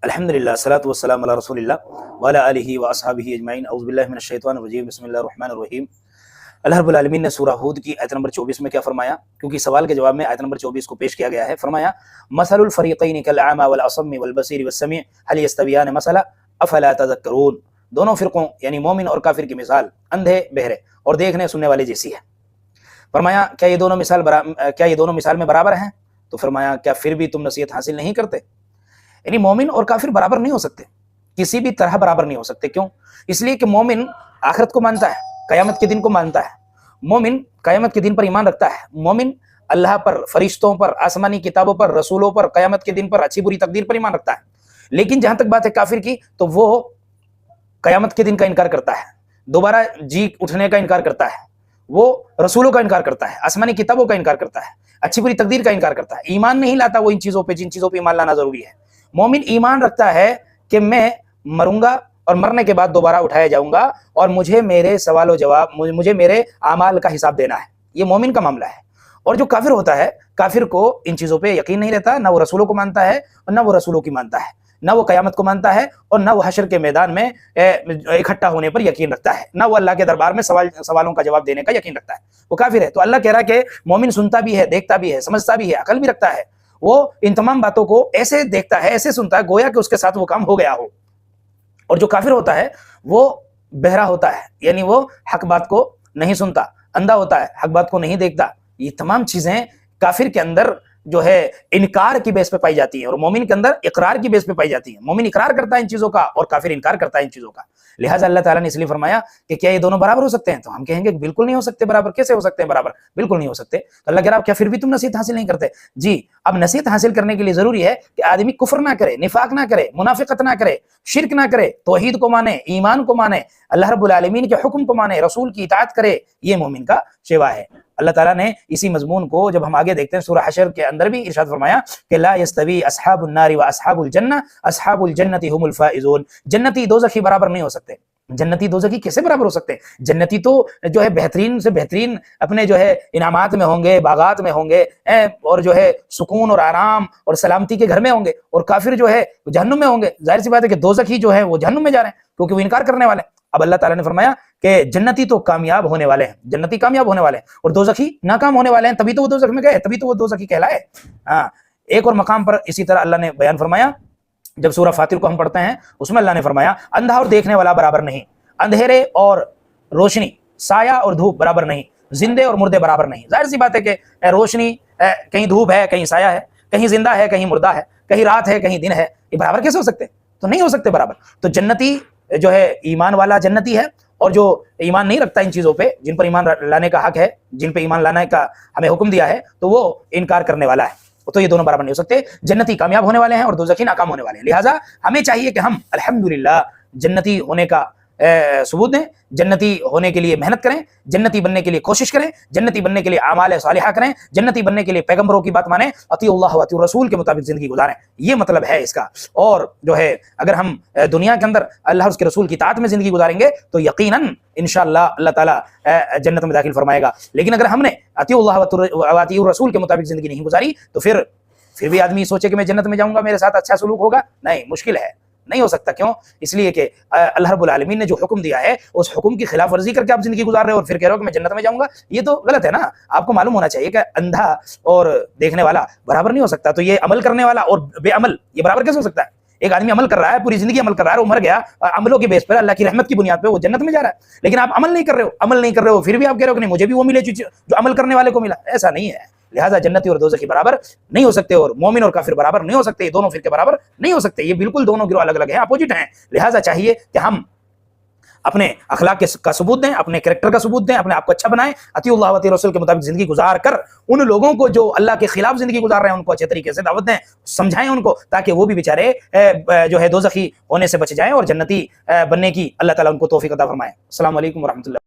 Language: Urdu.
الحمدللہ الصلاۃ والسلام علی رسول اللہ وعلی آلہ واصحابہ اجمعین اعوذ باللہ من الشیطان الرجیم بسم اللہ الرحمن الرحیم۔ اللہ رب العالمین نے سورہ ہود کی آیت نمبر 24 میں کیا فرمایا؟ کیونکہ سوال کے جواب میں آیت نمبر 24 کو پیش کیا گیا ہے۔ فرمایا مثل الفریقین کالأعمى والأصم والبصیر والسمیع هل يستویان مثلا افلا تذکرون۔ دونوں فرقوں یعنی مومن اور کافر کی مثال اندھے بہرے اور دیکھنے سننے والے جیسی ہے۔ فرمایا کیا یہ دونوں مثال میں برابر ہیں؟ تو فرمایا کیا پھر بھی تم نصیحت حاصل نہیں کرتے؟ یعنی مومن اور کافر برابر نہیں ہو سکتے، کسی بھی طرح برابر نہیں ہو سکتے۔ کیوں؟ اس لیے کہ مومن آخرت کو مانتا ہے، قیامت کے دن کو مانتا ہے، مومن قیامت کے دن پر ایمان رکھتا ہے، مومن اللہ پر، فرشتوں پر، آسمانی کتابوں پر، رسولوں پر، قیامت کے دن پر، اچھی بری تقدیر پر ایمان رکھتا ہے۔ لیکن جہاں تک بات ہے کافر کی تو وہ قیامت کے دن کا انکار کرتا ہے، دوبارہ جی اٹھنے کا انکار کرتا ہے، وہ رسولوں کا انکار کرتا ہے، آسمانی کتابوں کا انکار کرتا ہے، اچھی بری تقدیر کا انکار کرتا ہے، ایمان نہیں لاتا وہ ان چیزوں پہ جن چیزوں پہ ایمان لانا ضروری ہے۔ مومن ایمان رکھتا ہے کہ میں مروں گا اور مرنے کے بعد دوبارہ اٹھایا جاؤں گا اور مجھے میرے سوال و جواب، مجھے میرے اعمال کا حساب دینا ہے، یہ مومن کا معاملہ ہے۔ اور جو کافر ہوتا ہے، کافر کو ان چیزوں پہ یقین نہیں رہتا، نہ وہ رسولوں کو مانتا ہے اور نہ وہ رسولوں کی مانتا ہے، نہ وہ قیامت کو مانتا ہے اور نہ وہ حشر کے میدان میں اکٹھا ہونے پر یقین رکھتا ہے، نہ وہ اللہ کے دربار میں سوالوں کا جواب دینے کا یقین رکھتا ہے، وہ کافر ہے۔ تو اللہ کہہ رہا ہے کہ مومن سنتا بھی ہے، دیکھتا بھی ہے، سمجھتا بھی ہے، عقل بھی رکھتا ہے، وہ ان تمام باتوں کو ایسے دیکھتا ہے، ایسے سنتا ہے گویا کہ اس کے ساتھ وہ کام ہو گیا ہو۔ اور جو کافر ہوتا ہے وہ بہرا ہوتا ہے، یعنی وہ حق بات کو نہیں سنتا، اندھا ہوتا ہے، حق بات کو نہیں دیکھتا۔ یہ تمام چیزیں کافر کے اندر جو ہے انکار کی بیس پہ پائی جاتی ہیں اور مومن کے اندر اقرار کی بیس پہ پائی جاتی ہیں۔ مومن اقرار کرتا ہے ان چیزوں کا اور کافر انکار کرتا ہے ان چیزوں کا۔ لہٰذا اللہ تعالیٰ نے اس لیے فرمایا کہ کیا یہ دونوں برابر ہو سکتے ہیں؟ تو ہم کہیں گے بالکل نہیں ہو سکتے برابر۔ کیسے ہو سکتے ہیں برابر؟ بالکل نہیں ہو سکتے۔ تو اللہ کہہ رہا کیا پھر بھی تم نصیحت حاصل نہیں کرتے؟ جی، اب نصیحت حاصل کرنے کے لیے ضروری ہے کہ آدمی کفر نہ کرے، نفاق نہ کرے، منافقت نہ کرے، شرک نہ کرے، توحید کو مانے، ایمان کو مانے، اللہ رب العالمین کے حکم کو مانے، رسول کی اطاعت کرے۔ یہ مومن کا شیوا ہے۔ اللہ تعالیٰ نے اسی مضمون کو جب ہم آگے دیکھتے ہیں سورہ حشر کے اندر بھی ارشاد فرمایا کہ لا یستوی اصحاب النار و اصحاب الجنہ اصحاب الجنۃ هم الفائزون۔ جنتی دوزخی برابر نہیں ہو سکتے۔ جنتی دوزخی کیسے برابر ہو سکتے ہیں؟ جنتی تو جو ہے بہترین سے بہترین اپنے جو ہے انعامات میں ہوں گے، باغات میں ہوں گے، اور جو ہے سکون اور آرام اور سلامتی کے گھر میں ہوں گے، اور کافر جو ہے جہنم میں ہوں گے۔ ظاہر سی بات ہے کہ دوزخی جو ہے وہ جہنم میں جا رہے ہیں کیونکہ وہ انکار کرنے والے ہیں۔ اب اللہ تعالیٰ نے فرمایا کہ جنتی تو کامیاب ہونے والے ہیں، جنتی کامیاب ہونے والے ہیں اور دوزخی ناکام ہونے والے ہیں، تبھی تو وہ دوزخ میں گئے، تبھی تو وہ دوزخی کہلائے۔ ہاں، ایک اور مقام پر اسی طرح اللہ نے بیان فرمایا، جب سورہ فاطر کو ہم پڑھتے ہیں اس میں اللہ نے فرمایا اندھا اور دیکھنے والا برابر نہیں، اندھیرے اور روشنی، سایہ اور دھوپ برابر نہیں، زندے اور مردے برابر نہیں۔ ظاہر سی بات ہے کہ روشنی کہیں دھوپ ہے، کہیں سایہ ہے، کہیں زندہ ہے، کہیں مردہ ہے، کہیں رات ہے، کہیں دن ہے، یہ برابر کیسے ہو سکتے؟ تو نہیں ہو سکتے برابر۔ تو جنتی جو ہے ایمان والا جنتی ہے، اور جو ایمان نہیں رکھتا ان چیزوں پہ جن پر ایمان لانے کا حق ہے، جن پہ ایمان لانے کا ہمیں حکم دیا ہے، تو وہ انکار کرنے والا ہے۔ تو یہ دونوں برابر نہیں ہو سکتے۔ جنتی کامیاب ہونے والے ہیں اور دوزخی ناکام ہونے والے ہیں۔ لہٰذا ہمیں چاہیے کہ ہم الحمدللہ جنتی ہونے کا ثبوت دیں، جنتی ہونے کے لیے محنت کریں، جنتی بننے کے لیے کوشش کریں، جنتی بننے کے لیے اعمال صالحہ کریں، جنتی بننے کے لیے پیغمبروں کی بات مانیں، اطیع اللہ و اطیع الرسول کے مطابق زندگی گزاریں۔ یہ مطلب ہے اس کا۔ اور جو ہے اگر ہم دنیا کے اندر اللہ اور اس کے رسول کی اطاعت میں زندگی گزاریں گے تو یقیناً انشاءاللہ اللہ تعالیٰ جنت میں داخل فرمائے گا۔ لیکن اگر ہم نے اطیع اللہ و اطیع الرسول کے مطابق زندگی نہیں گزاری تو پھر بھی آدمی سوچے کہ میں جنت میں جاؤں گا، میرے ساتھ اچھا سلوک ہوگا، نہیں، مشکل ہے، نہیں ہو سکتا۔ کیوں؟ اس لیے کہ اللہ رب العالمین نے جو حکم دیا ہے اس حکم کی خلاف ورزی کر کے آپ زندگی گزار رہے ہو اور پھر کہہ رہے ہو کہ میں جنت میں جاؤں گا، یہ تو غلط ہے نا۔ آپ کو معلوم ہونا چاہیے کہ اندھا اور دیکھنے والا برابر نہیں ہو سکتا۔ تو یہ عمل کرنے والا اور بے عمل یہ برابر کیسے ہو سکتا ہے؟ ایک آدمی عمل کر رہا ہے، پوری زندگی عمل کر رہا ہے، وہ مر گیا اور عملوں کے بیس پر، اللہ کی رحمت کی بنیاد پہ وہ جنت میں جا رہا ہے، لیکن آپ عمل نہیں کر رہے ہو، پھر بھی آپ کہہ رہے ہو کہ نہیں مجھے بھی وہ ملے جو عمل کرنے والے کو ملا۔ ایسا نہیں ہے۔ لہٰذا جنتی اور دوزخی برابر نہیں ہو سکتے اور مومن اور کافر برابر نہیں ہو سکتے، یہ دونوں فرقے برابر نہیں ہو سکتے، یہ بالکل دونوں گروہ الگ الگ ہیں، اپوزٹ ہیں۔ لہٰذا چاہیے کہ ہم اپنے اخلاق کا ثبوت دیں، اپنے کریکٹر کا ثبوت دیں، اپنے آپ کو اچھا بنائیں، اطیع اللہ و اطیع رسول کے مطابق زندگی گزار کر ان لوگوں کو جو اللہ کے خلاف زندگی گزار رہے ہیں ان کو اچھے طریقے سے دعوت دیں، سمجھائیں ان کو، تاکہ وہ بھی بیچارے جو ہے دوزخی ہونے سے بچ جائیں اور جنتی بننے کی اللہ تعالیٰ ان کو توفیق عطا فرمائے۔ السلام علیکم ورحمۃ اللہ۔